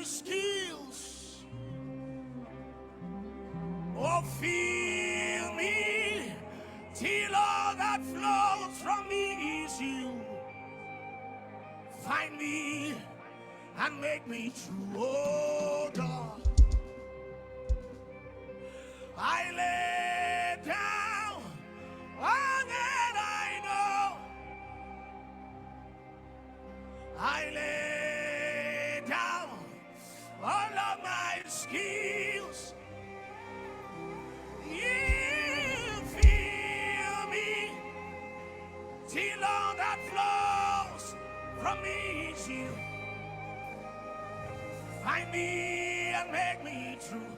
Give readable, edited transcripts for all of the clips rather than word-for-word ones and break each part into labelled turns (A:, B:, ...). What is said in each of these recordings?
A: my skills. Oh, fill me till all that flows from me is you. Find me and make me true, oh God. I lay down all that I know. I lay down all of my skills. You fill me till all that flows from me is you. Find me and make me true.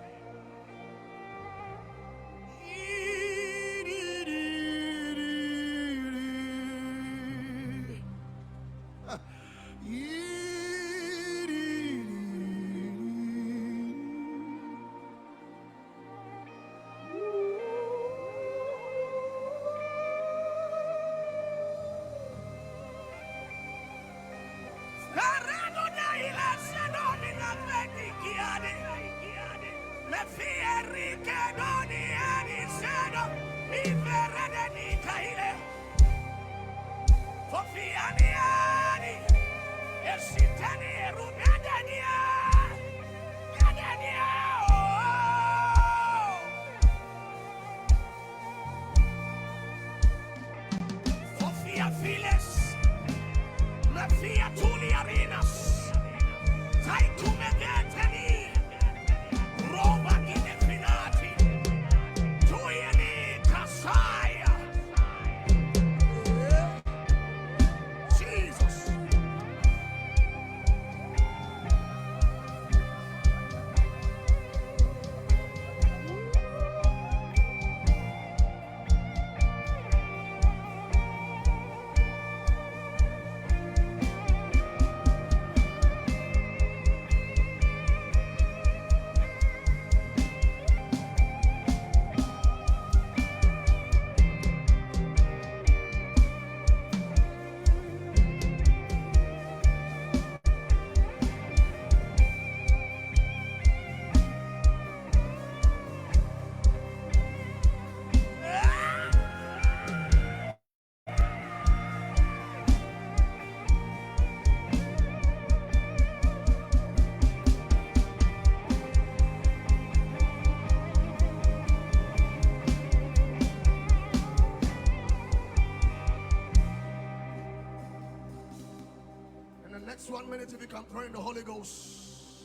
A: Next 1 minute, if you can pray in the Holy Ghost.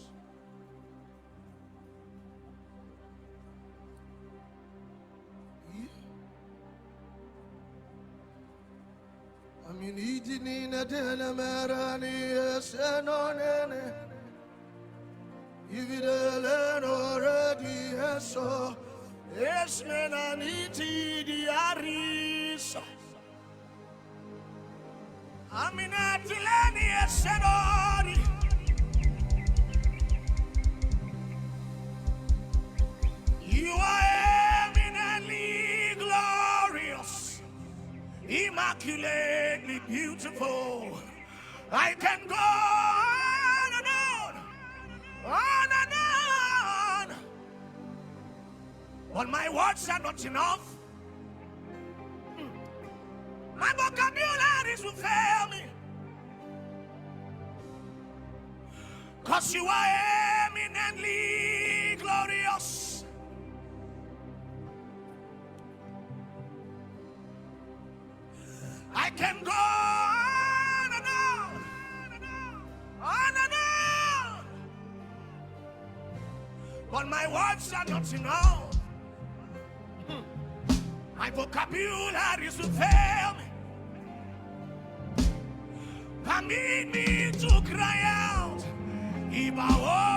A: I mean, eating in a telemarani, senonene. If it already so, yes, men, I need the Arisa. Amina Tilani Senori. You are eminently glorious, immaculately beautiful. I can go on and on, on and on. But my words are not enough. My vocabularies will fail me. Cause you are eminently glorious. I can go on and on. But my words are not enough. My vocabularies will fail me. Permit me to cry out, Ibao.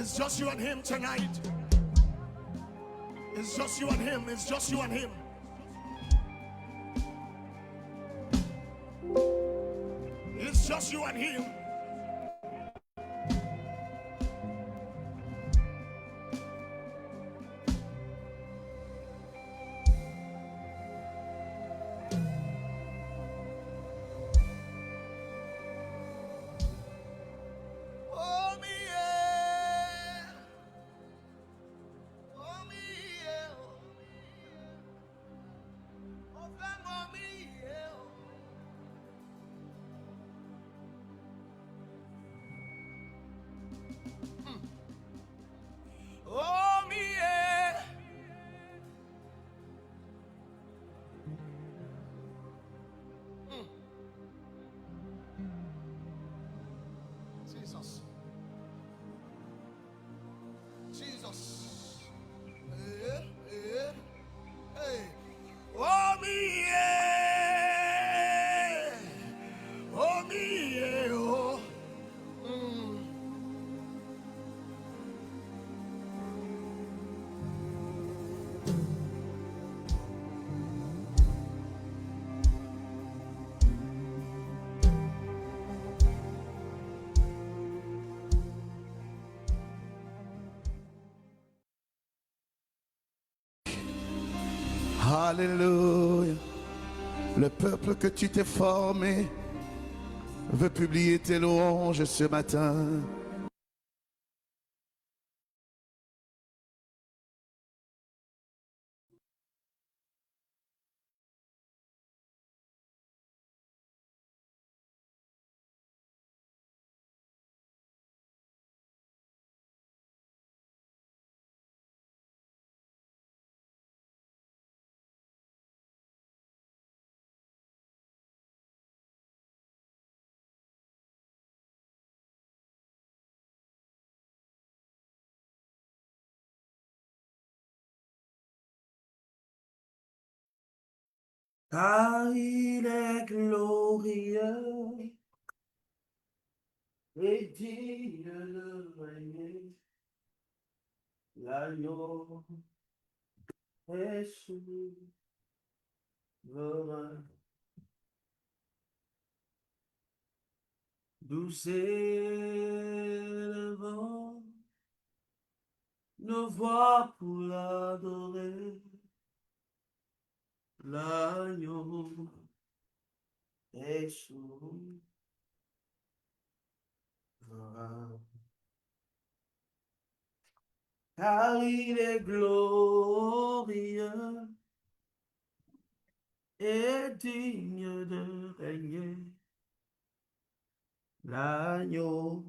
A: It's just you and him tonight. It's just you and him. It's just you and him. It's just you and him. Oh, me, yeah. Oh, me, yeah. Oh, me, yeah. Oh, me, yeah. Jesus. Jesus. Yeah, yeah. Hey. Oh, me, yeah. Oh, me, yeah. Oh. Alléluia. Le peuple que tu t'es formé veut publier tes louanges ce matin. Car il est glorieux et digne de régner. L'agneau est souverain. Nous élevons nos voix pour l'adorer. L'agneau est souverain. Car il est glorieux et digne de régner. L'agneau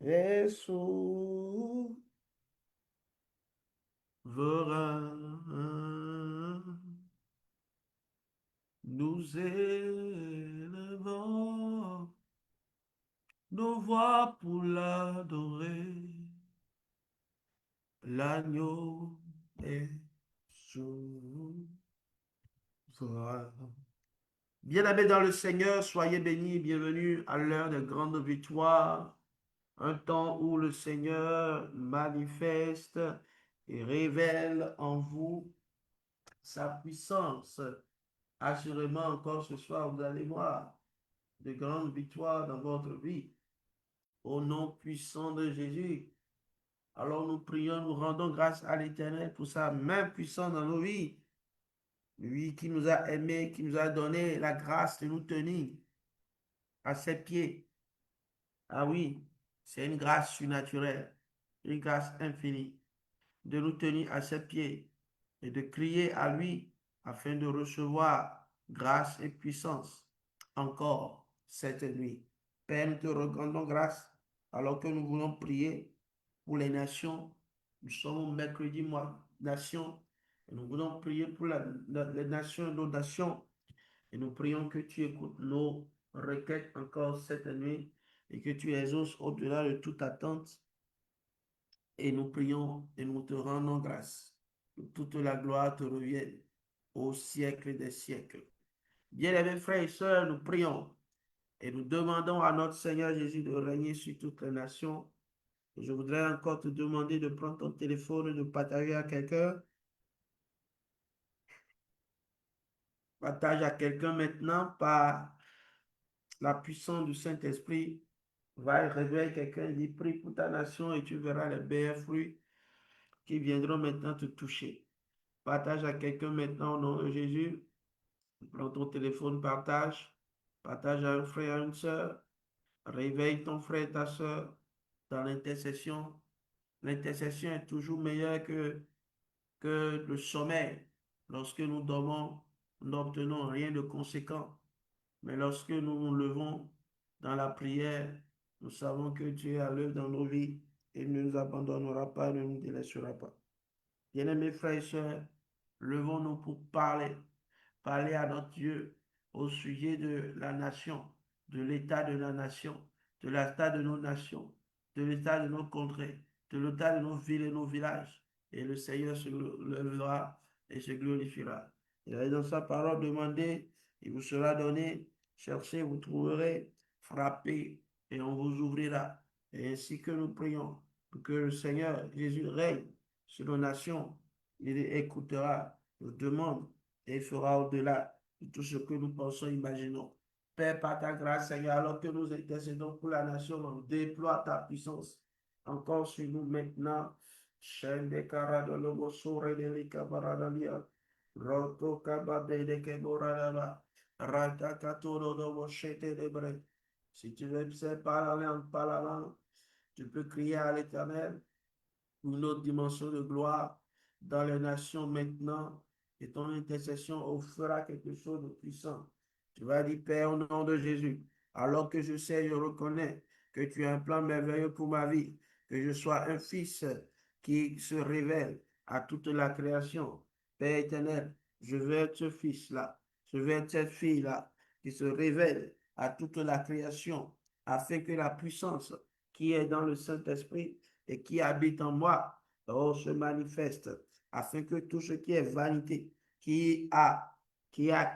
A: est souverain. Nous élevons nos voix pour l'adorer. L'agneau est souverain. Bien-aimés dans le Seigneur, soyez bénis, bienvenue à l'heure de grande victoire, un temps où le Seigneur manifeste et révèle en vous sa puissance. Assurément, encore ce soir, vous allez voir de grandes victoires dans votre vie. Au nom puissant de Jésus. Alors nous prions, nous rendons grâce à l'Éternel pour sa main puissante dans nos vies. Lui qui nous a aimés, qui nous a donné la grâce de nous tenir à ses pieds. Ah oui, c'est une grâce surnaturelle, une grâce infinie de nous tenir à ses pieds et de crier à lui afin de recevoir grâce et puissance encore cette nuit. Père, nous te rendons grâce alors que nous voulons prier pour les nations. Nous sommes au mercredi mois nation et nous voulons prier pour les nations, nos nations. Et nous prions que tu écoutes nos requêtes encore cette nuit et que tu exauces au-delà de toute attente. Et nous prions et nous te rendons grâce. Que toute la gloire te revienne au siècle des siècles. Bien-aimés frères et sœurs, nous prions et nous demandons à notre Seigneur Jésus de régner sur toutes les nations Je voudrais encore te demander de prendre ton téléphone et de partager à quelqu'un. Partage à quelqu'un maintenant par la puissance du Saint-Esprit. Va et réveille quelqu'un, dit prie pour ta nation et tu verras les meilleurs fruits qui viendront maintenant te toucher. Partage à quelqu'un maintenant au nom de Jésus. Prends ton téléphone, partage. Partage à un frère, à une soeur. Réveille ton frère et ta soeur dans l'intercession. L'intercession est toujours meilleure que le sommeil. Lorsque nous dormons, nous n'obtenons rien de conséquent. Mais lorsque nous nous levons dans la prière, nous savons que Dieu est à l'œuvre dans nos vies et ne nous abandonnera pas, ne nous délaissera pas. Bien-aimés frères et sœurs, levons-nous pour parler à notre Dieu au sujet de la nation, de l'état de la nation, de l'état de nos nations, de l'état de nos contrées, de l'état de nos villes et nos villages. Et le Seigneur se lèvera et se glorifiera. Il a dans sa parole demandé, il vous sera donné, cherchez, vous trouverez, frappez et on vous ouvrira. Et ainsi que nous prions pour que le Seigneur Jésus règne sur nos nations, il écoutera nos demandes et il fera au-delà de tout ce que nous pensons, imaginons. Père, par ta grâce, Seigneur, alors que nous intercédons pour la nation, on déploie ta puissance encore sur nous maintenant. Chaîne de Caradolobo, Sore de Licabaradalia, Roto Cabade de Keboralaba, Rata Catoro de Chete de Bre. Si tu veux parler par la langue, tu peux crier à l'Éternel une autre dimension de gloire dans les nations maintenant et ton intercession fera quelque chose de puissant. Tu vas dire, Père, au nom de Jésus, alors que je sais, je reconnais que tu as un plan merveilleux pour ma vie, que je sois un fils qui se révèle à toute la création. Père éternel, je veux être ce fils-là, je veux être cette fille-là qui se révèle à toute la création, afin que la puissance qui est dans le Saint-Esprit et qui habite en moi, oh, se manifeste, afin que tout ce qui est vanité, qui a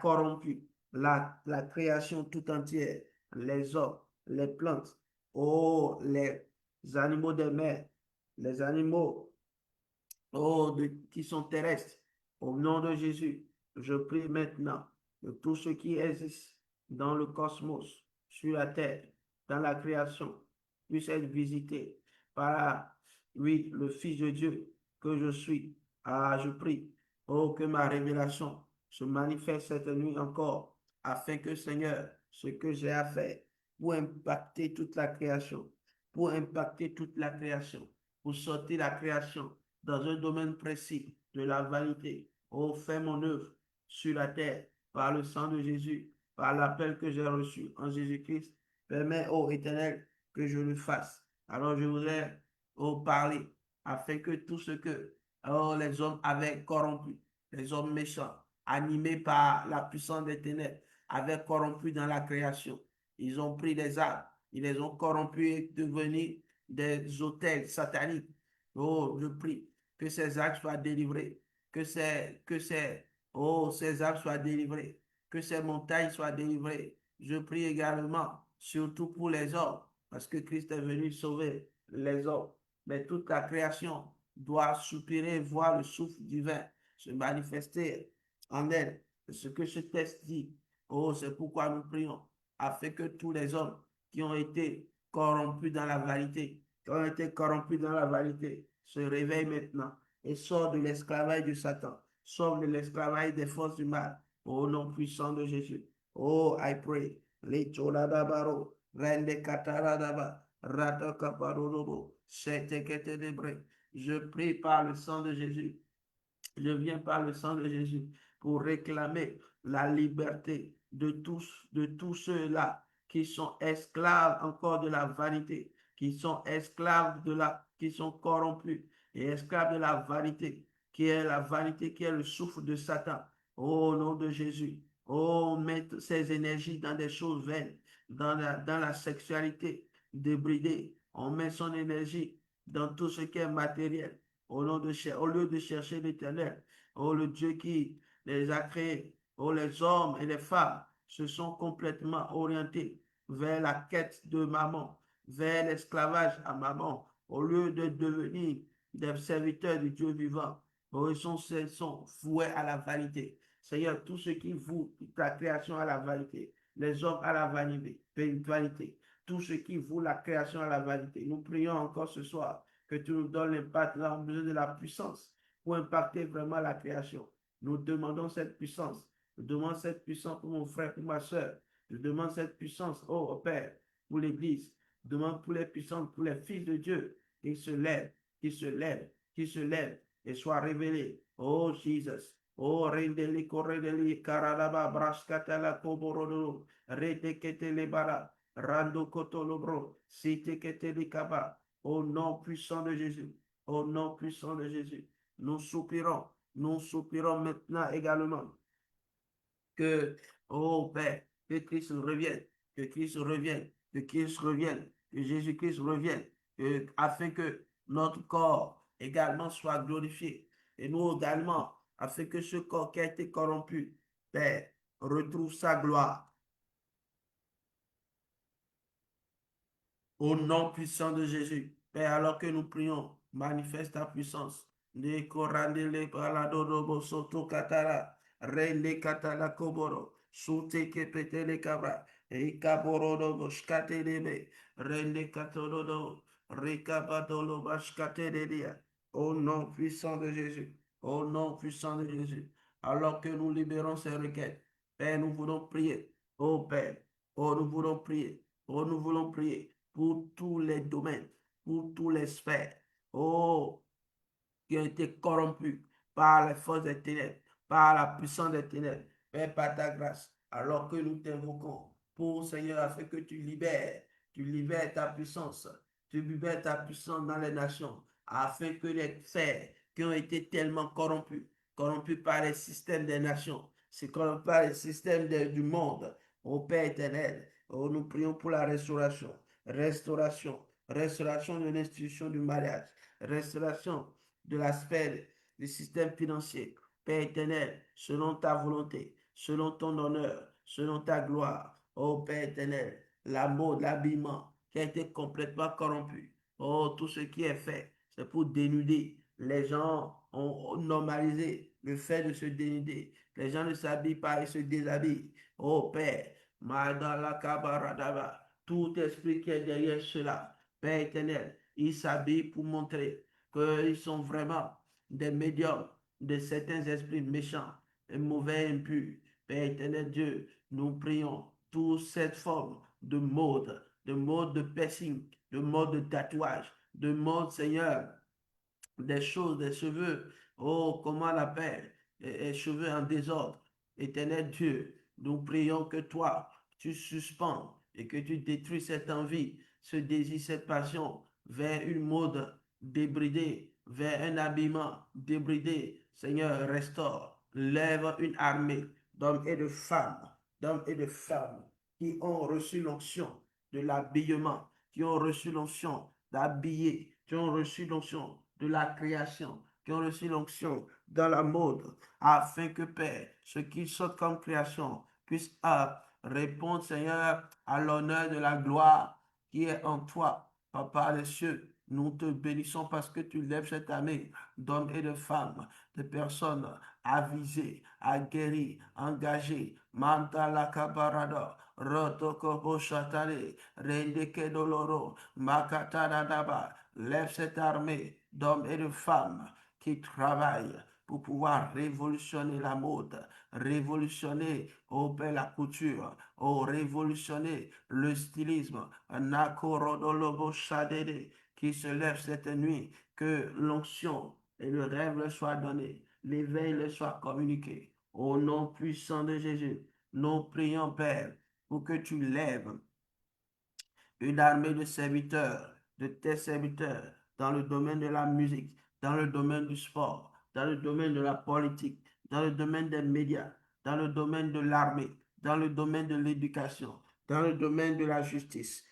A: corrompu la création tout entière, les hommes, les plantes, oh, les animaux des mers, les animaux oh, qui sont terrestres, au nom de Jésus, je prie maintenant que tout ce qui existe dans le cosmos, sur la terre, dans la création, puisse être visité par, oui, le Fils de Dieu que je suis. Ah, je prie, oh, que ma révélation se manifeste cette nuit encore, afin que, Seigneur, ce que j'ai à faire pour impacter toute la création, pour sortir la création dans un domaine précis de la vanité. Oh, fais mon œuvre sur la terre par le sang de Jésus, par l'appel que j'ai reçu en Jésus-Christ. Permets, ô Éternel, que je le fasse. Alors je voudrais, parler afin que tout ce que les hommes avaient corrompu, les hommes méchants, animés par la puissance des ténèbres, avaient corrompu dans la création. Ils ont pris des arbres, ils les ont corrompus et devenus des autels sataniques. Oh, je prie que ces actes soient délivrés, ces arbres soient délivrés, que ces montagnes soient délivrées. Je prie également, surtout pour les hommes, parce que Christ est venu sauver les hommes. Mais toute la création doit soupirer, voir le souffle divin se manifester en elle. Ce que ce texte dit, oh, c'est pourquoi nous prions, afin que tous les hommes qui ont été corrompus dans la vanité, se réveillent maintenant et sortent de l'esclavage de Satan, sortent de l'esclavage des forces du mal, au nom puissant de Jésus. Oh, I pray. Lecholadabaro, Rende Kataradaba, Rata Kaparodobo, je prie par le sang de Jésus. Je viens par le sang de Jésus pour réclamer la liberté de tous ceux-là qui sont esclaves encore de la vanité, qui sont esclaves qui sont corrompus et esclaves de la vanité, qui est le souffle de Satan. Au nom de Jésus, oh, mettre ces énergies dans des choses vaines, dans la sexualité débridée. On met son énergie dans tout ce qui est matériel au lieu de chercher l'Éternel, oh le Dieu qui les a créés, oh les hommes et les femmes se sont complètement orientés vers la quête de maman, vers l'esclavage à maman, au lieu de devenir des serviteurs du Dieu vivant, ils sont voués à la vanité. Seigneur, tout ce qui voue ta création à la vanité, les hommes à la vanité, tout ce qui voue la création à la vanité. Nous prions encore ce soir que tu nous donnes l'impact, nous avons besoin de la puissance pour impacter vraiment la création. Nous demandons cette puissance. Je demande cette puissance pour mon frère, pour ma soeur. Je demande cette puissance, oh Père, pour l'Église. Je demande pour les puissances, pour les fils de Dieu, qu'ils se lèvent, qu'ils se lèvent, qu'ils se lèvent et soient révélés. Oh Jesus. Oh, rendeli, corredeli, caradaba, brascatala, coborodo, redeketele bara, rando cotolobro, site keteli kaba. Au nom puissant de Jésus. Au nom puissant de Jésus. Nous soupirons maintenant également que, oh Père, que Christ revienne, que Christ revienne, que Christ revienne, que Jésus-Christ revienne, afin que notre corps également soit glorifié. Et nous également, afin que ce corps qui a été corrompu, Père, retrouve sa gloire. Au nom puissant de Jésus, Père, alors que nous prions, manifeste ta puissance. Ne korandele baladodobo soto katara, rende katala koboro, soute kepetele kabra, e kaboro dobo shkatelebe, rende katododo, rekabadolo bashkateledia. Au nom puissant de Jésus, au nom puissant de Jésus, alors que nous libérons ces requêtes, Père, nous voulons prier. Oh Père, oh nous voulons prier. Oh, nous voulons prier pour tous les domaines, pour tous les sphères, oh, qui ont été corrompus par les forces des ténèbres, par la puissance des ténèbres. Père, par ta grâce, alors que nous t'invoquons pour, Seigneur, afin que tu libères ta puissance, tu libères ta puissance dans les nations, afin que les sphères qui ont été tellement corrompus, corrompus par les systèmes des nations, c'est corrompus par les systèmes du monde, ô Père éternel, oh, nous prions pour la restauration, restauration de l'institution du mariage, restauration de l'aspect du système financier. Père éternel, selon ta volonté, selon ton honneur, selon ta gloire, ô Père éternel, la mode, l'habillement qui a été complètement corrompu. Oh, tout ce qui est fait, c'est pour dénuder. Les gens ont normalisé le fait de se dénuder. Les gens ne s'habillent pas et se déshabillent. Oh Père, Madala Kabaradaba, tout esprit qui est derrière cela, Père éternel, il s'habille pour montrer qu'ils sont vraiment des médiums de certains esprits méchants et mauvais impurs. Père éternel Dieu, nous prions toute cette forme de mode de piercing, de mode de tatouage, de mode, Seigneur, des choses, des cheveux, oh, comment on appelle, les cheveux en désordre. Éternel Dieu, nous prions que toi, tu suspends et que tu détruis cette envie, ce désir, cette passion vers une mode débridée, vers un habillement débridé. Seigneur, restaure, lève une armée d'hommes et de femmes qui ont reçu l'onction de l'habillement, qui ont reçu l'onction d'habiller, qui ont reçu l'onction de la création, qui ont reçu l'onction dans la mode, afin que, Père, ce qui sort comme création puisse répondre, Seigneur, à l'honneur de la gloire qui est en toi. Papa des cieux, nous te bénissons parce que tu lèves cette armée d'hommes et de femmes, de personnes avisées, aguerries, engagées. Mantala kabarada, rotokobo chatale, rendeke doloro, makatana daba. Lève cette armée d'hommes et de femmes qui travaillent pour pouvoir révolutionner la mode, révolutionner la couture, révolutionner le stylisme. Nakorodolobo shadede, qui se lève cette nuit, que l'onction et le rêve leur soient donnés, l'éveil leur soit communiqué. Au nom puissant de Jésus, nous prions, Père, pour que tu lèves une armée de serviteurs, de tes serviteurs, dans le domaine de la musique, dans le domaine du sport, dans le domaine de la politique, dans le domaine des médias, dans le domaine de l'armée, dans le domaine de l'éducation, dans le domaine de la justice.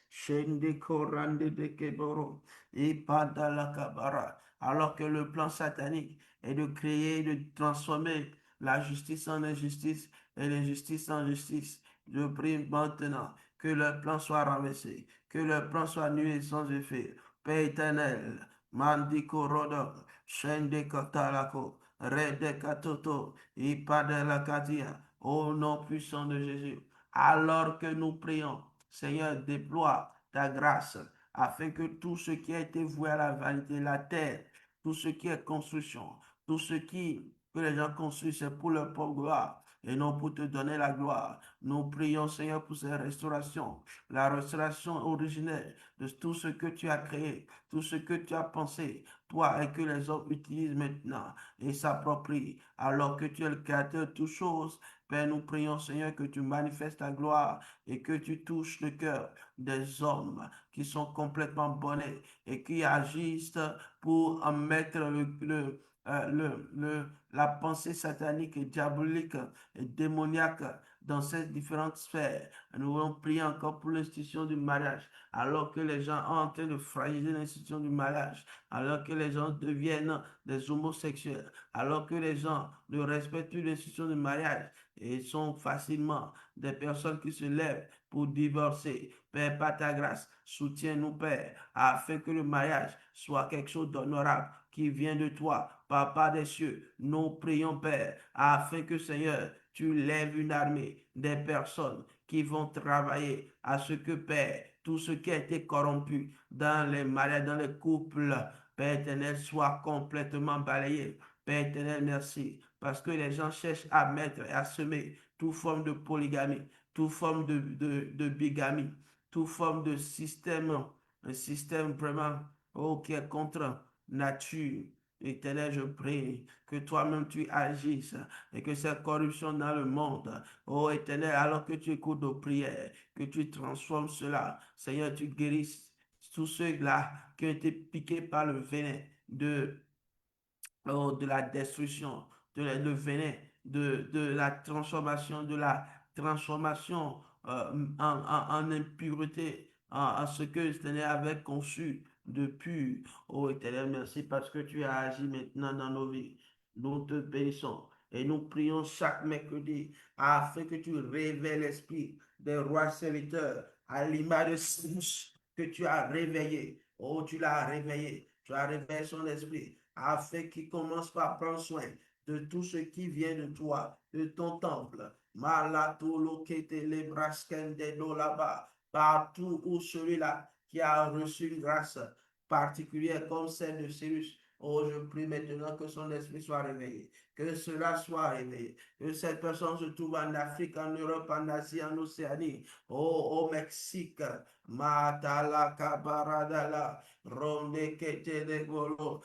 A: Alors que le plan satanique est de créer, de transformer la justice en injustice et l'injustice en justice. Je prie maintenant que leur plan soit renversé, que leur plan soit nul et sans effet. Père éternel, Mandiko Rodok, Shende Katalako, Rede Katoto, Ipade la Katia, au nom puissant de Jésus. Alors que nous prions, Seigneur, déploie ta grâce afin que tout ce qui a été voué à la vanité, la terre, tout ce qui est construction, tout ce que les gens construisent, c'est pour leur propre gloire et non pour te donner la gloire. Nous prions, Seigneur, pour ces restaurations, la restauration originelle de tout ce que tu as créé, tout ce que tu as pensé, toi, et que les hommes utilisent maintenant et s'approprient, alors que tu es le créateur de toutes choses. Père, nous prions, Seigneur, que tu manifestes ta gloire et que tu touches le cœur des hommes qui sont complètement bonnets et qui agissent pour en mettre la pensée satanique et diabolique et démoniaque dans ces différentes sphères. Nous voulons prier encore pour l'institution du mariage, alors que les gens sont en train de fragiliser l'institution du mariage, alors que les gens deviennent des homosexuels, alors que les gens ne respectent plus l'institution du mariage et sont facilement des personnes qui se lèvent pour divorcer. Père, par ta grâce, soutiens-nous, Père, afin que le mariage soit quelque chose d'honorable qui vient de toi, Papa des cieux. Nous prions, Père, afin que, Seigneur, tu lèves une armée des personnes qui vont travailler à ce que, Père, tout ce qui a été corrompu dans les mariages, dans les couples, Père éternel, soit complètement balayé. Père éternel, merci, parce que les gens cherchent à mettre et à semer toute forme de polygamie, toute forme de bigamie, toute forme de système, un système vraiment qui est contre nature. Éternel, je prie que toi-même tu agisses et que cette corruption dans le monde, oh Éternel, alors que tu écoutes nos prières, que tu transformes cela. Seigneur, tu guérisses tous ceux-là qui ont été piqués par le venin de de la destruction, le venin, de la transformation, en impureté, en ce que le Seigneur avait conçu de pur. Oh Éternel, merci parce que tu as agi maintenant dans nos vies. Nous te bénissons et nous prions chaque mercredi afin que tu révèles l'esprit des rois serviteurs à l'image de Cyrus que tu as réveillé. Oh, tu l'as réveillé. Tu as réveillé son esprit afin qu'il commence par prendre soin de tout ce qui vient de toi, de ton temple. Malatolo kete lebraskende do là-bas, partout où celui-là qui a reçu une grâce particulière comme celle de Cyrus. Oh, je prie maintenant que son esprit soit réveillé, que cela soit réveillé, que cette personne se trouve en Afrique, en Europe, en Asie, en Océanie, oh, au Mexique, Matala Kabaradala, Ronde Kete de Golo,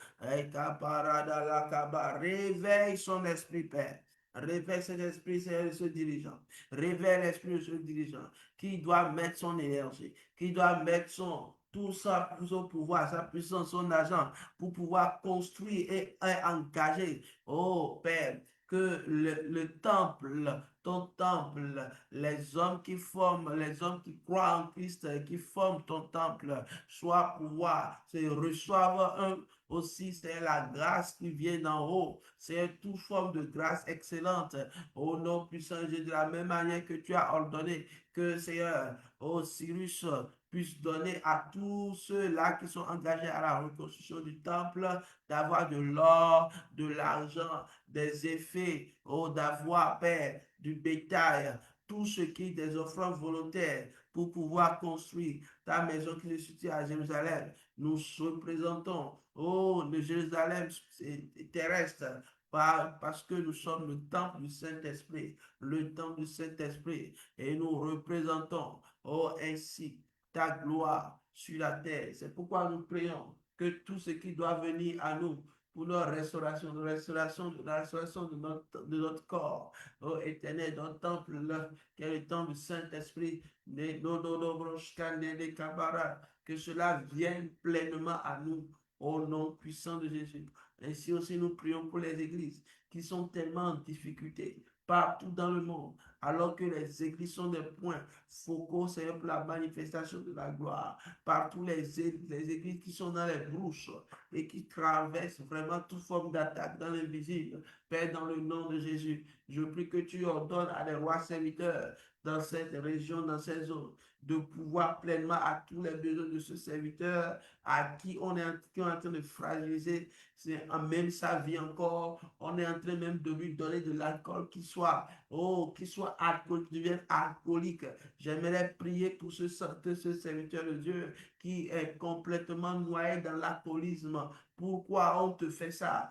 A: réveille son esprit, Père. Réveille cet esprit, c'est ce dirigeant. Réveille l'esprit de ce dirigeant qui doit mettre son énergie, qui doit mettre tout ça, son pouvoir, sa puissance, son argent pour pouvoir construire et engager. Oh Père, que le temple, ton temple, les hommes qui forment, les hommes qui croient en Christ, qui forment ton temple, soient pouvoir, reçoivent aussi, c'est la grâce qui vient d'en haut. C'est toute forme de grâce excellente. Au nom puissant de Jésus, de la même manière que tu as ordonné que Seigneur, Cyrus puisse donner à tous ceux-là qui sont engagés à la reconstruction du temple d'avoir de l'or, de l'argent, des effets, d'avoir, Père, du bétail, tout ce qui est des offrandes volontaires pour pouvoir construire ta maison qui est située à Jérusalem. Nous représentons, le Jérusalem terrestre, parce que nous sommes le temple du Saint-Esprit, le temple du Saint-Esprit, et nous représentons, ainsi ta gloire sur la terre. C'est pourquoi nous prions que tout ce qui doit venir à nous pour notre restauration, la restauration de notre corps, éternel, notre temple, là, qui est le temple du Saint-Esprit, que cela vienne pleinement à nous, au nom puissant de Jésus. Ainsi aussi, nous prions pour les églises qui sont tellement en difficulté partout dans le monde, alors que les églises sont des points focaux, c'est pour la manifestation de la gloire. Partout les églises qui sont dans les brouches et qui traversent vraiment toute forme d'attaque dans l'invisible. Père, dans le nom de Jésus, je prie que tu ordonnes à des rois serviteurs dans cette région, dans cette zone, de pouvoir pleinement à tous les besoins de ce serviteur à qui on est en train de fragiliser même sa vie encore. On est en train même de lui donner de l'alcool qui soit alcoolique, qui devienne alcoolique. J'aimerais prier pour ce serviteur de Dieu qui est complètement noyé dans l'alcoolisme. Pourquoi on te fait ça?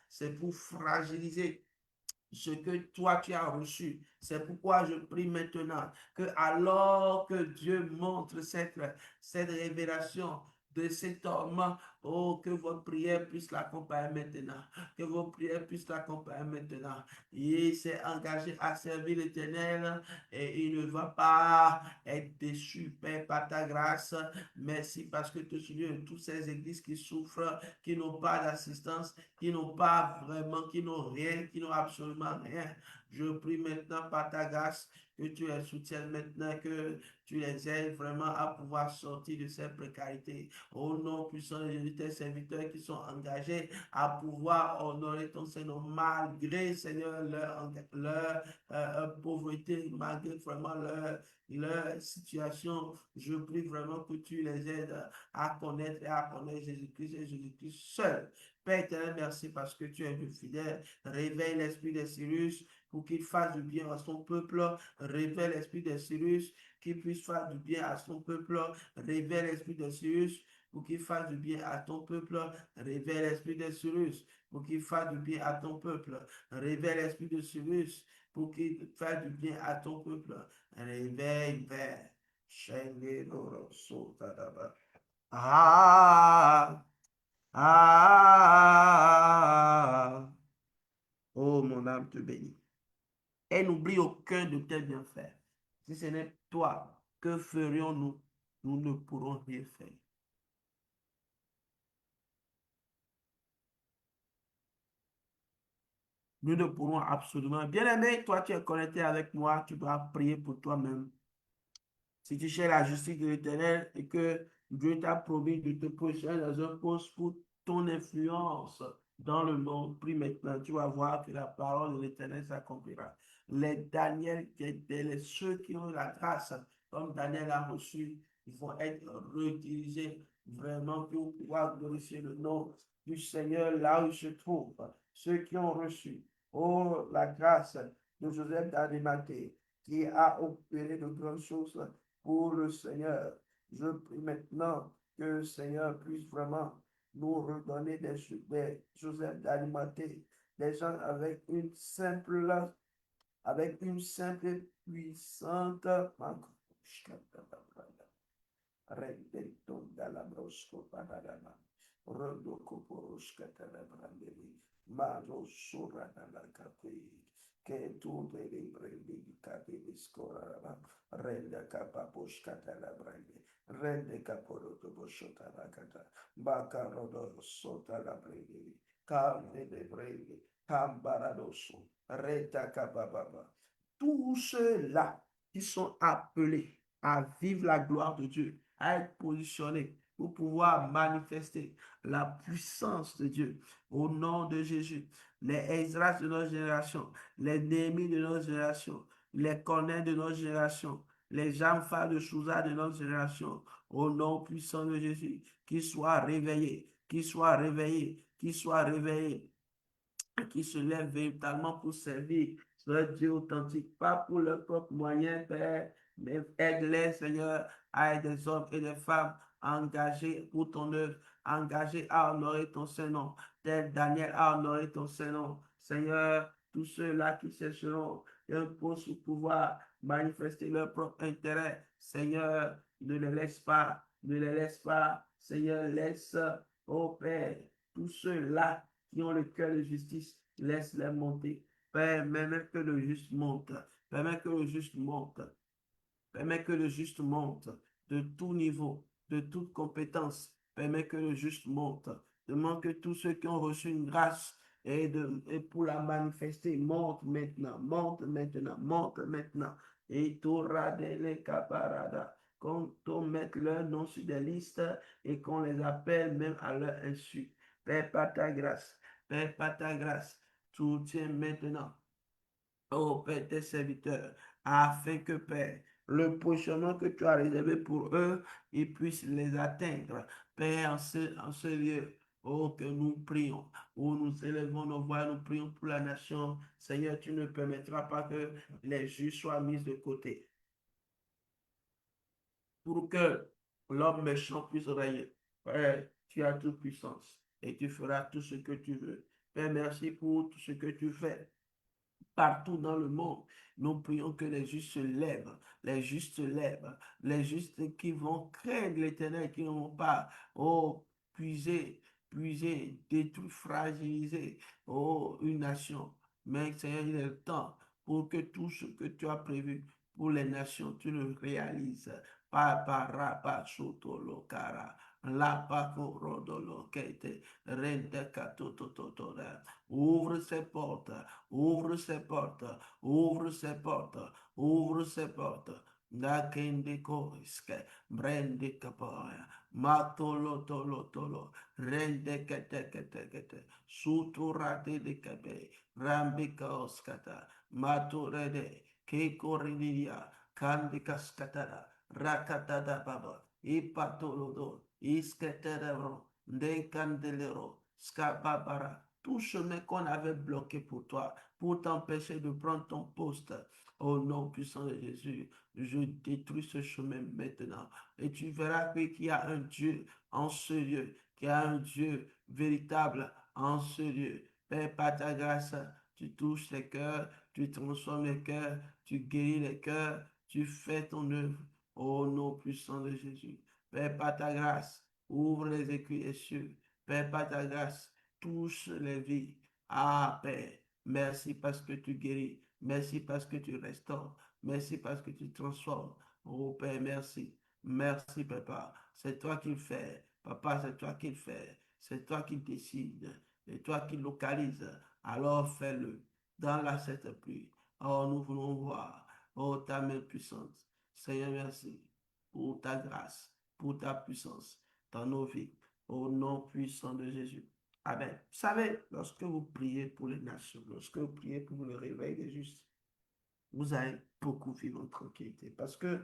A: C'est pour fragiliser ce que toi tu as reçu. C'est pourquoi je prie maintenant que alors que Dieu montre cette révélation de cet homme, oh, que votre prière puisse l'accompagner maintenant, que vos prières puissent l'accompagner maintenant. Il s'est engagé à servir l'Éternel et il ne va pas être déçu, Père, par ta grâce. Merci parce que tu souviens de toutes ces églises qui souffrent, qui n'ont pas d'assistance, qui n'ont pas vraiment, qui n'ont rien, qui n'ont absolument rien. Je prie maintenant par ta grâce que tu les soutiennes maintenant, que tu les aides vraiment à pouvoir sortir de cette précarité. Au nom puissant de tes serviteurs qui sont engagés à pouvoir honorer ton Seigneur malgré, Seigneur, leur pauvreté, malgré vraiment leur situation. Je prie vraiment que tu les aides à connaître et à connaître Jésus-Christ et Jésus-Christ seul. Père éternel, merci parce que tu es le fidèle. Réveille l'esprit de Cyrus pour qu'il fasse du bien à son peuple. Réveille l'esprit de Cyrus qu'il puisse faire du bien à son peuple. Réveille l'esprit de Cyrus pour qu'il fasse du bien à ton peuple. Réveille l'esprit de Cyrus pour qu'il fasse du bien à ton peuple. Réveille l'esprit de Cyrus pour qu'il fasse du bien à ton peuple. Réveille, Père. Ah, ah, oh, mon âme te bénit. Et n'oublie aucun de tes bienfaits. Si ce n'est toi, que ferions-nous? Nous ne pourrons rien faire. Nous ne pourrons absolument. Bien-aimé, toi, tu es connecté avec moi, tu dois prier pour toi-même. Si tu cherches la justice de l'Éternel et que Dieu t'a promis de te positionner dans un poste pour ton influence dans le monde, prie maintenant, tu vas voir que la parole de l'Éternel s'accomplira. Les Daniel, ceux qui ont la grâce, comme Daniel a reçu, ils vont être réutilisés vraiment pour pouvoir glorifier le nom du Seigneur là où il se trouve. Ceux qui ont reçu, oh, la grâce de Joseph d'Arimathée, qui a opéré de grandes choses pour le Seigneur. Je prie maintenant que le Seigneur puisse vraiment nous redonner des Joseph d'Arimathée, des gens avec une simple puissante che tu devi prendi i capi di scorra, rende capaposcata la brandi, rende caporoto bosciota la cata, bacarodo sota la prendi, carte de prendi, cambaradoso, reta capababa. Tous ceux-là qui sont appelés à vivre la gloire de Dieu, à être positionnés pour pouvoir manifester la puissance de Dieu au nom de Jésus. Les Esdras de notre génération, les Néhémies de notre génération, les Cornèles de notre génération, les Jean-Phares de Souza de notre génération, au nom puissant de Jésus, qu'ils soient réveillés, qu'ils soient réveillés, qu'ils soient réveillés, qui se lèvent véritablement pour servir leur Dieu authentique, pas pour leurs propres moyens, Père, mais aide-les, Seigneur, à être des hommes et des femmes engagés pour ton œuvre, engagés à honorer ton Saint-Nom, tel Daniel a honoré ton Saint-Nom. Seigneur, tous ceux-là qui chercheront un poste pour pouvoir manifester leur propre intérêt, Seigneur, ne les laisse pas, ne les laisse pas, Seigneur, laisse, oh Père, tous ceux-là qui ont le cœur de justice, laisse-les monter. Père, permets que le juste monte. Permets que le juste monte. Permets que le juste monte de tout niveau, de toute compétence. Permets que le juste monte. Demande que tous ceux qui ont reçu une grâce et pour la manifester, monte maintenant, monte maintenant, monte maintenant. Et tu les caparada. Qu'on mette leur nom sur des listes et qu'on les appelle même à leur insu. Père, par ta grâce, Père, par ta grâce, tout tient maintenant ô Père, tes serviteurs, afin que, Père, le prochainement que tu as réservé pour eux, ils puissent les atteindre. Père, en ce lieu, oh, que nous prions, où nous élevons nos voix, nous prions pour la nation. Seigneur, tu ne permettras pas que les juges soient mis de côté pour que l'homme méchant puisse régner. Père, tu as toute puissance et tu feras tout ce que tu veux. Père, merci pour tout ce que tu fais partout dans le monde. Nous prions que les justes se lèvent, les justes se lèvent, les justes qui vont craindre l'Éternel, qui ne vont pas, oh, puiser, détruire, fragiliser, oh, une nation. Mais Seigneur, il est le temps pour que tout ce que tu as prévu pour les nations, tu le réalises. Papa, rapa, soto, lokara, lapa, korodolo, kete, rente, katotototora. Ouvre ses portes, ouvre ses portes, ouvre ses portes, ouvre ses portes. Nakende koiske, brende kapoya, matolo tolo tolo, rende kete kete kete, suturate de kabe, rambi kaoskata, maturede, kekoridia, kandi kaskatara, rakatada baba, ipatolodo, isketerebro, de candelero, scapabara, tout chemin qu'on avait bloqué pour toi, pour t'empêcher de prendre ton poste. Au nom puissant de Jésus, je détruis ce chemin maintenant. Et tu verras qu'il y a un Dieu en ce lieu, qu'il y a un Dieu véritable en ce lieu. Père, par ta grâce, tu touches les cœurs, tu transformes les cœurs, tu guéris les cœurs, tu fais ton œuvre. Au nom puissant de Jésus. Père, par ta grâce, ouvre les écrits des cieux. Père, par ta grâce, touche les vies. Ah, Père, merci parce que tu guéris. Merci parce que tu restaures. Merci parce que tu transformes. Oh, Père, merci. Merci, Papa. C'est toi qui le fais. Papa, c'est toi qui le fais. C'est toi qui décides. C'est toi qui localises. Alors fais-le dans la cette pluie. Oh, nous voulons voir. Oh, ta main puissante. Seigneur, merci pour ta grâce, pour ta puissance dans nos vies. Au nom puissant de Jésus. Amen. Vous savez, lorsque vous priez pour les nations, lorsque vous priez pour le réveil des justes, vous allez beaucoup vivre en tranquillité. Parce que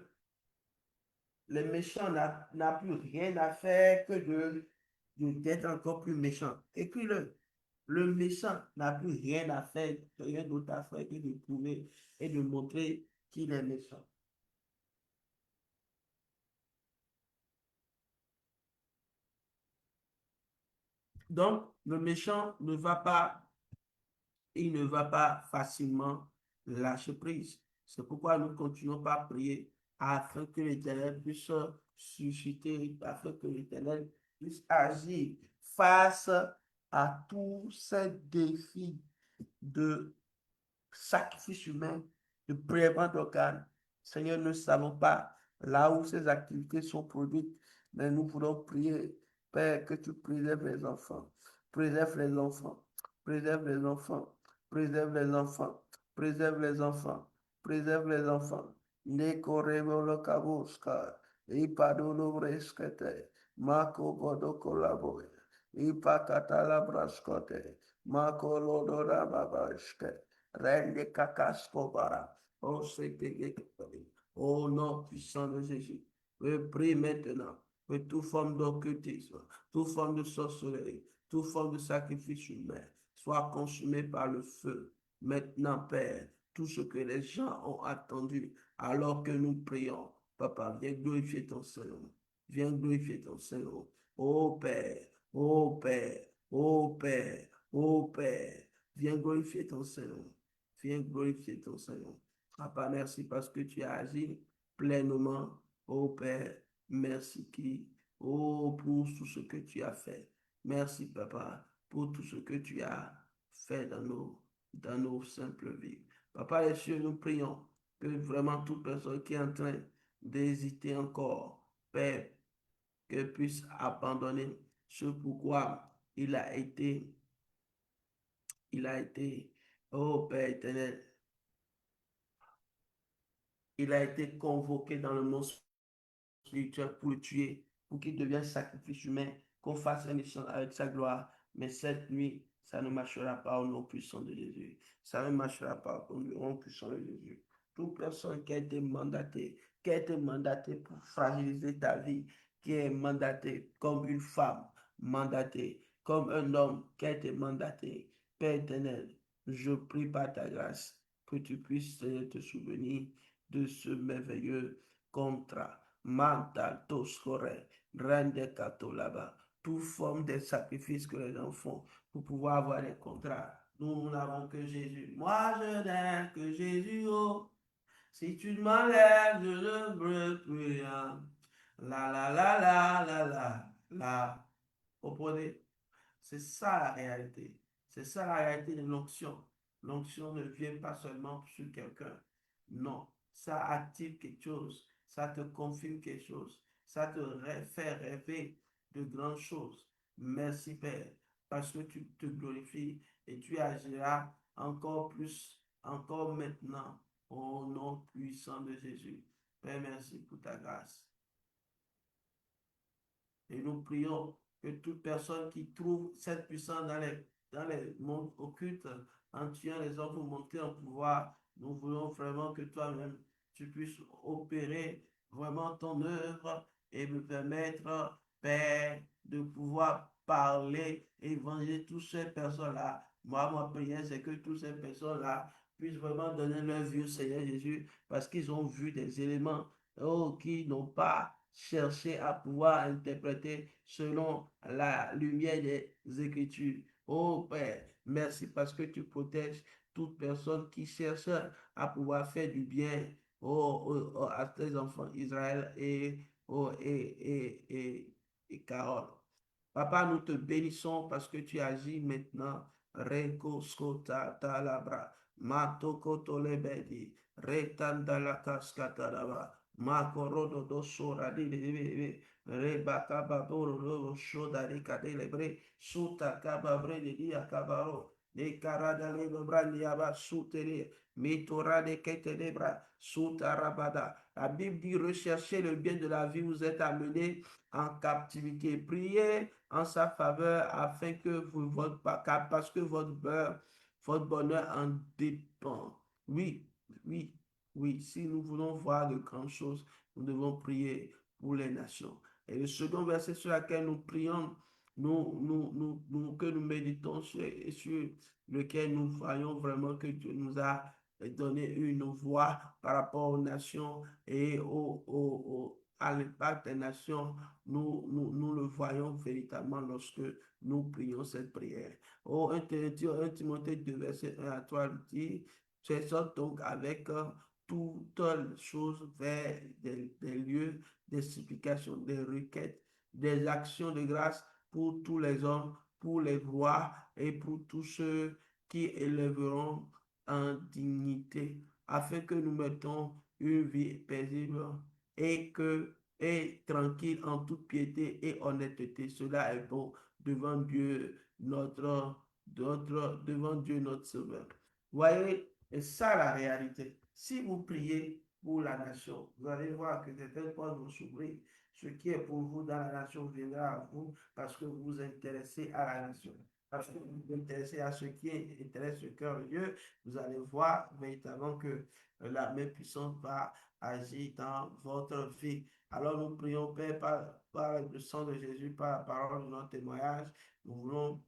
A: les méchants n'a plus rien à faire que d'être encore plus méchant. Et puis le méchant n'a plus rien à faire, rien d'autre à faire que de prouver et de montrer qu'il est méchant. Donc, le méchant ne va pas, il ne va pas facilement lâcher prise. C'est pourquoi nous continuons par prier afin que l'Éternel puisse susciter, afin que l'Éternel puisse agir face à tous ces défis de sacrifice humain, de prélèvement d'organes. Seigneur, nous ne savons pas là où ces activités sont produites, mais nous voulons prier, Père, que tu préserves les enfants, préserve les enfants, préserve les enfants, préserve les enfants, préserve les enfants, préserve les enfants. Neko revolo kabuska, ipadolo breskete, mako bodoko laboy, ipakatala braskote, mako lodora babashke. Rende kakaskovara. Oh, au nom puissant de Jésus. Je prie maintenant que toute forme d'occultisme, toute forme de sorcellerie, toute forme de sacrifice humain soit consumée par le feu. Maintenant, Père, tout ce que les gens ont attendu alors que nous prions, Papa, viens glorifier ton Saint-Nom. Viens glorifier ton Saint-Nom. Ô Père, ô Père, ô Père, ô Père, viens glorifier ton Saint-Nom. Viens glorifier ton Seigneur. Papa, merci parce que tu as agi pleinement. Oh Père, merci oh, pour tout ce que tu as fait. Merci, Papa, pour tout ce que tu as fait dans nos simples vies. Papa, les cieux, nous prions que vraiment toute personne qui est en train d'hésiter encore, Père, qu'elle puisse abandonner ce pourquoi il a été, oh Père éternel, il a été convoqué dans le monde spirituel pour le tuer, pour qu'il devienne sacrifice humain, qu'on fasse un échange avec sa gloire. Mais cette nuit, Ça ne marchera pas au nom puissant de Jésus. Ça ne marchera pas au nom puissant de Jésus. Toute personne qui a été mandatée pour fragiliser ta vie, qui est mandatée comme une femme, mandatée comme un homme qui a été mandaté, Père éternel, je prie par ta grâce que tu puisses te souvenir de ce merveilleux contrat mental, toscore, rende là-bas, toute forme de sacrifice que les gens font pour pouvoir avoir des contrats. Nous n'avons que Jésus. Moi, je n'ai que Jésus. Oh. Si tu m'enlèves, je ne veux plus rien. La la la la la la la. Comprenez? C'est ça la réalité. C'est ça la réalité de l'onction. L'onction ne vient pas seulement sur quelqu'un. Non, ça active quelque chose. Ça te confirme quelque chose. Ça te fait rêver de grandes choses. Merci Père, parce que tu te glorifies et tu agiras encore plus, encore maintenant, au nom puissant de Jésus. Père, merci pour ta grâce. Et nous prions que toute personne qui trouve cette puissance dans les mondes occultes, en tuant les hommes pour monter en pouvoir, nous voulons vraiment que toi-même, tu puisses opérer vraiment ton œuvre et me permettre, Père, de pouvoir parler, évangéliser toutes ces personnes-là. Moi, ma prière, c'est que toutes ces personnes-là puissent vraiment donner leur vie au Seigneur Jésus parce qu'ils ont vu des éléments qui n'ont pas cherché à pouvoir interpréter selon la lumière des Écritures. Oh Père, merci parce que tu protèges toute personne qui cherche à pouvoir faire du bien à tes enfants Israël et Carole. Papa, nous te bénissons parce que tu agis maintenant. Reko skota talabra, matoko tolebedi, retanda la kaskatalaba, makorodo dosora di rebaka baboro do shoda di kadelebre, suta kababre de dia kabaro, de karada le brandi aba sutere, mitora de ketelebra, suta rabada. La Bible dit recherchez le bien de la vie, vous êtes amenés en captivité. Priez en sa faveur afin que vous votre parce que votre bonheur en dépend. Oui, oui, oui. Si nous voulons voir de grandes choses, nous devons prier pour les nations. Et le second verset sur lequel nous prions, que nous méditons sur lequel nous voyons vraiment que Dieu nous a donné une voix par rapport aux nations et à l'impact des nations, nous le voyons véritablement lorsque nous prions cette prière. Oh, 1 Timothée 2, verset 1 à 3 dit, c'est ça donc avec toutes choses vers des lieux des supplications, des requêtes, des actions de grâce pour tous les hommes, pour les rois et pour tous ceux qui élèveront en dignité, afin que nous mettons une vie paisible et tranquille en toute piété et honnêteté. Cela est bon devant Dieu devant Dieu notre Sauveur. Voyez, c'est ça la réalité. Si vous priez pour la nation, vous allez voir que certaines portes vont s'ouvrir. Ce qui est pour vous dans la nation viendra à vous parce que vous vous intéressez à la nation. Parce que vous vous intéressez à ce qui intéresse le cœur de Dieu, vous allez voir véritablement que la même puissance va agir dans votre vie. Alors nous prions, Père, par le sang de Jésus, par la parole de notre témoignage, nous voulons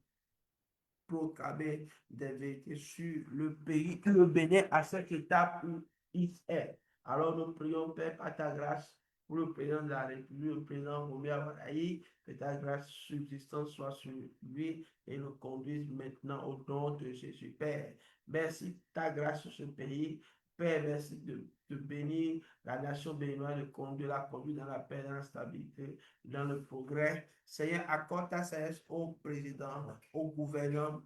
A: proclamer des vérités sur le pays, le Bénin à cette étape où il est. Alors nous prions, Père, par ta grâce, pour le président de la République, le président Robert Wadaï, que ta grâce subsistante soit sur lui et le conduise maintenant au nom de Jésus. Père, merci ta grâce sur ce pays. Père, merci de bénir la nation béninoise, de conduire la conduite dans la paix, dans la stabilité, dans le progrès. Seigneur, accorde ta sagesse au président, au gouvernement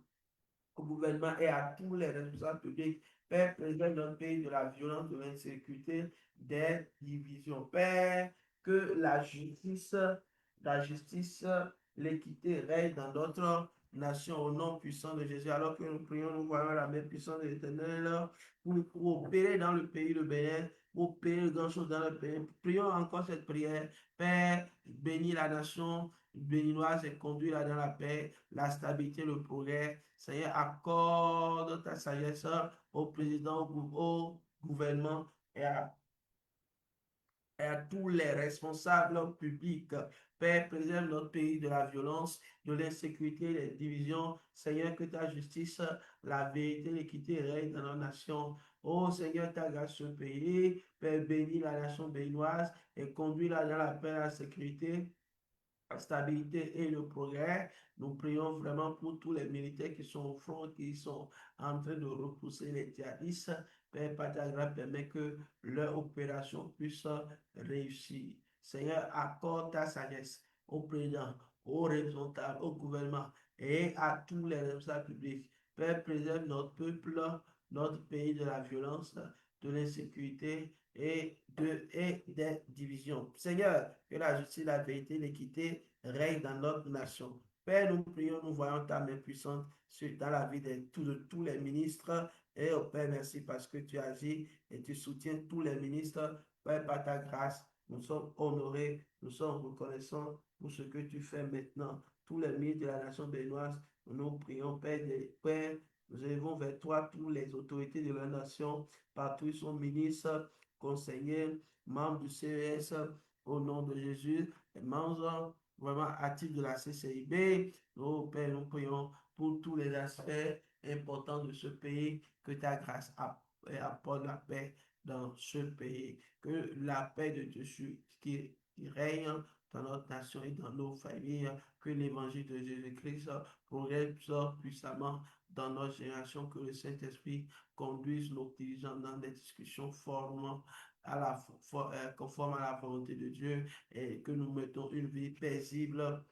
A: et à tous les responsables publics. Père, préserve notre pays de la violence, de l'insécurité, des divisions. Père, que la justice, l'équité règne dans notre nation au nom puissant de Jésus. Alors que nous prions, nous voyons la même puissance de l'Éternel pour opérer dans le pays de Bénin, pour opérer grand chose dans le pays. Prions encore cette prière. Père, bénis la nation, béninoise et conduis-la dans la paix, la stabilité, le progrès. Seigneur, accorde ta sagesse au président, au gouvernement et à tous les responsables publics. Père, préserve notre pays de la violence, de l'insécurité, des divisions. Seigneur, que ta justice, la vérité, l'équité règnent dans nos nations. Oh Seigneur, ta grâce ce pays. Père, bénis la nation béninoise et conduis-la dans la paix et la sécurité, la stabilité et le progrès. Nous prions vraiment pour tous les militaires qui sont au front, qui sont en train de repousser les djihadistes. Père, par ta grâce, permet que leur opération puisse réussir. Seigneur, accorde ta sagesse au président, aux responsables, au gouvernement et à tous les responsables publics. Père, préserve notre peuple, notre pays de la violence, de l'insécurité et des divisions. Seigneur, que la justice, la vérité, l'équité règnent dans notre nation. Père, nous prions, nous voyons ta main puissante dans la vie de tous les ministres. Et oh Père, merci parce que tu agis et tu soutiens tous les ministres. Père, par ta grâce, nous sommes honorés, nous sommes reconnaissants pour ce que tu fais maintenant. Tous les ministres de la nation béninoise, nous prions, Père, Père, nous élevons vers toi toutes les autorités de la nation, partout ils sont ministres, conseillers, membres du CES, au nom de Jésus, les membres vraiment actifs de la CCIB. Oh Père, nous prions pour tous les aspects importants de ce pays, que ta grâce apporte la paix dans ce pays, que la paix de Dieu qui règne dans notre nation et dans nos familles, que l'évangile de Jésus-Christ progresse puissamment dans notre génération, que le Saint-Esprit conduise nos dirigeants dans des discussions fortement conforme à la volonté de Dieu et que nous mettons une vie paisible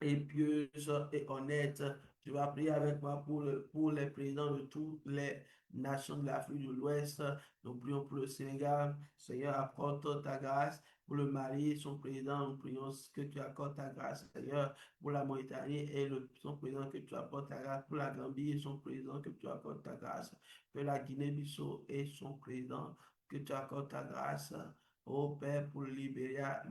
A: et pieuse et honnête. Tu vas prier avec moi pour les présidents de toutes les nations de l'Afrique de l'Ouest. Nous prions pour le Sénégal. Seigneur, apporte ta grâce. Pour le Mali, son président, nous prions que tu accordes ta grâce, Seigneur. Pour la Mauritanie et son président, que tu apportes ta grâce. Pour la Gambie et son président, que tu accordes ta grâce. Pour la Guinée-Bissau et son président, que tu accordes ta grâce. Ô Père, pour le Libéria,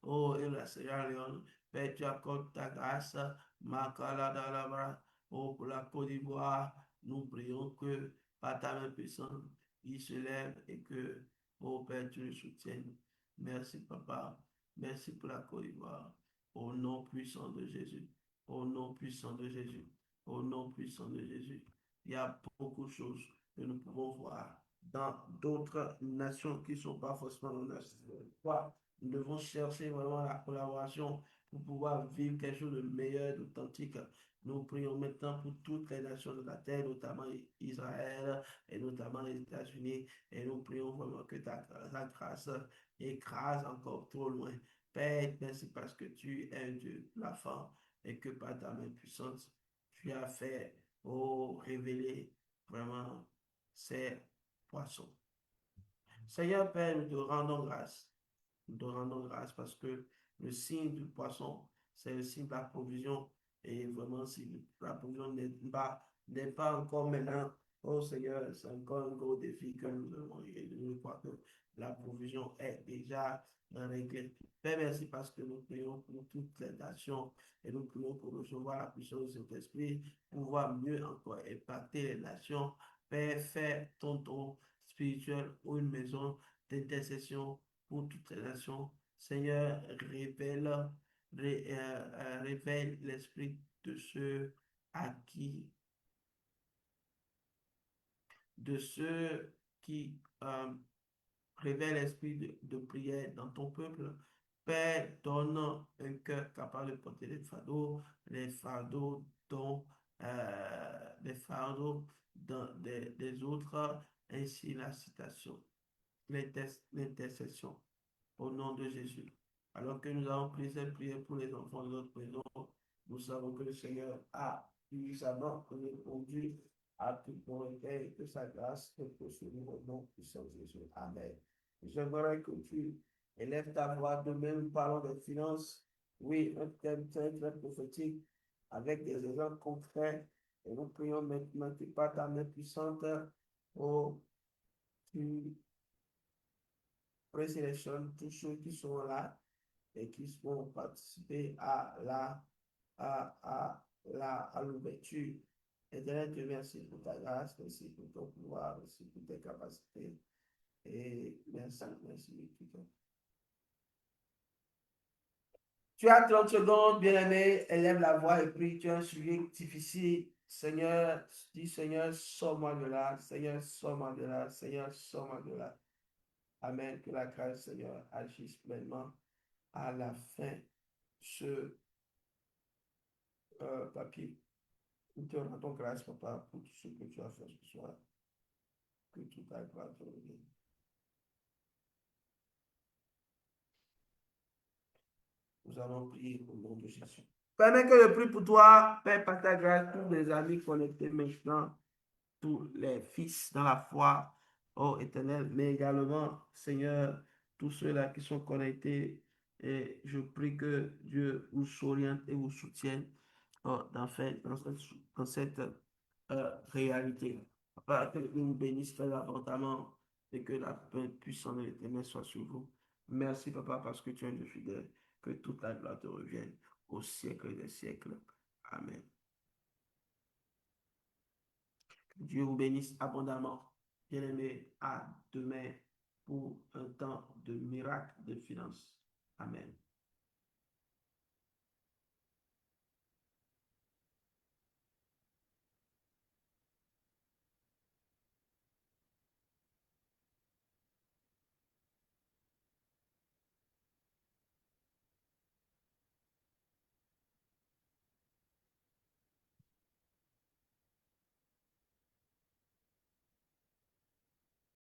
A: oh, et la Sierra Leone, Père, tu accordes ta grâce, Makala Dalabra, oh, pour la Côte d'Ivoire, nous prions que par ta main puissante, il se lève et que, oh Père, tu le soutiennes. Merci, Papa. Merci pour la Côte d'Ivoire. Au nom puissant de Jésus. Au nom puissant de Jésus. Au nom puissant de Jésus. Il y a beaucoup de choses que nous pouvons voir dans d'autres nations qui ne sont pas forcément nos nations. Nous devons chercher vraiment la collaboration pour pouvoir vivre quelque chose de meilleur, d'authentique. Nous prions maintenant pour toutes les nations de la terre, notamment Israël et notamment les États-Unis. Et nous prions vraiment que ta grâce écrase encore trop loin. Père, merci parce que tu es un Dieu plafond et que par ta main puissante, tu as fait, révéler vraiment ces poissons. Seigneur Père, nous te rendons grâce. Nous te rendons grâce parce que le signe du poisson, c'est le signe de la provision. Et vraiment, si la provision n'est pas encore maintenant, oh Seigneur, c'est encore un gros défi que nous avons. Et je crois que la provision est déjà réglée. Père, merci parce que nous prions pour toutes les nations et nous prions pour recevoir la puissance de cet esprit, pouvoir mieux encore impacter les nations. Père, fais ton don spirituel ou une maison d'intercession pour toutes les nations. Seigneur, révèle l'esprit de ceux à qui, de ceux qui révèle l'esprit de prière dans ton peuple. Père, donne un cœur capable de porter les fardeaux dont les fardeaux des autres, ainsi la citation, l'intercession au nom de Jésus. Alors que nous avons pris cette prière pour les enfants de notre maison, nous savons que le Seigneur a puissamment répondu à tout nos requêtes et que sa grâce est poursuivie au nom puissant de Jésus. Amen. J'aimerais que tu élèves ta voix de même, parlons des finances. Oui, un thème très, très prophétique avec des exemples concrets. Et nous prions maintenant que par ta main puissante, oh, tu présélectionnes tous ceux qui sont là et qui vont participer à l'ouverture. Éternel, Dieu, merci pour ta grâce, merci pour ton pouvoir, merci pour tes capacités. Et merci, merci. Tu as 30 secondes, bien-aimé, élève la voix et prie. Tu as un sujet difficile. Seigneur, dis Seigneur, sors-moi de là. Seigneur, sors-moi de là. Seigneur, sors-moi de là. Amen. Que la grâce, Seigneur, agisse pleinement à la fin de ce papier. Nous te rendons grâce, Papa, pour tout ce que tu as fait ce soir. Que tout ta gloire te revienne. Nous allons prier au nom de Jésus. Permets que je prie pour toi, Père, par ta grâce, tous les amis connectés maintenant, tous les fils dans la foi, ô Éternel, mais également, Seigneur, tous ceux-là qui sont connectés, et je prie que Dieu vous oriente et vous soutienne dans cette réalité. Papa, que Dieu vous bénisse très abondamment et que la paix puissante de l'Éternel soit sur vous. Merci, Papa, parce que tu es un Dieu fidèle. Que toute la gloire te revienne au siècle des siècles. Amen. Que Dieu vous bénisse abondamment. Bien-aimés, à demain pour un temps de miracle de finances. Amen.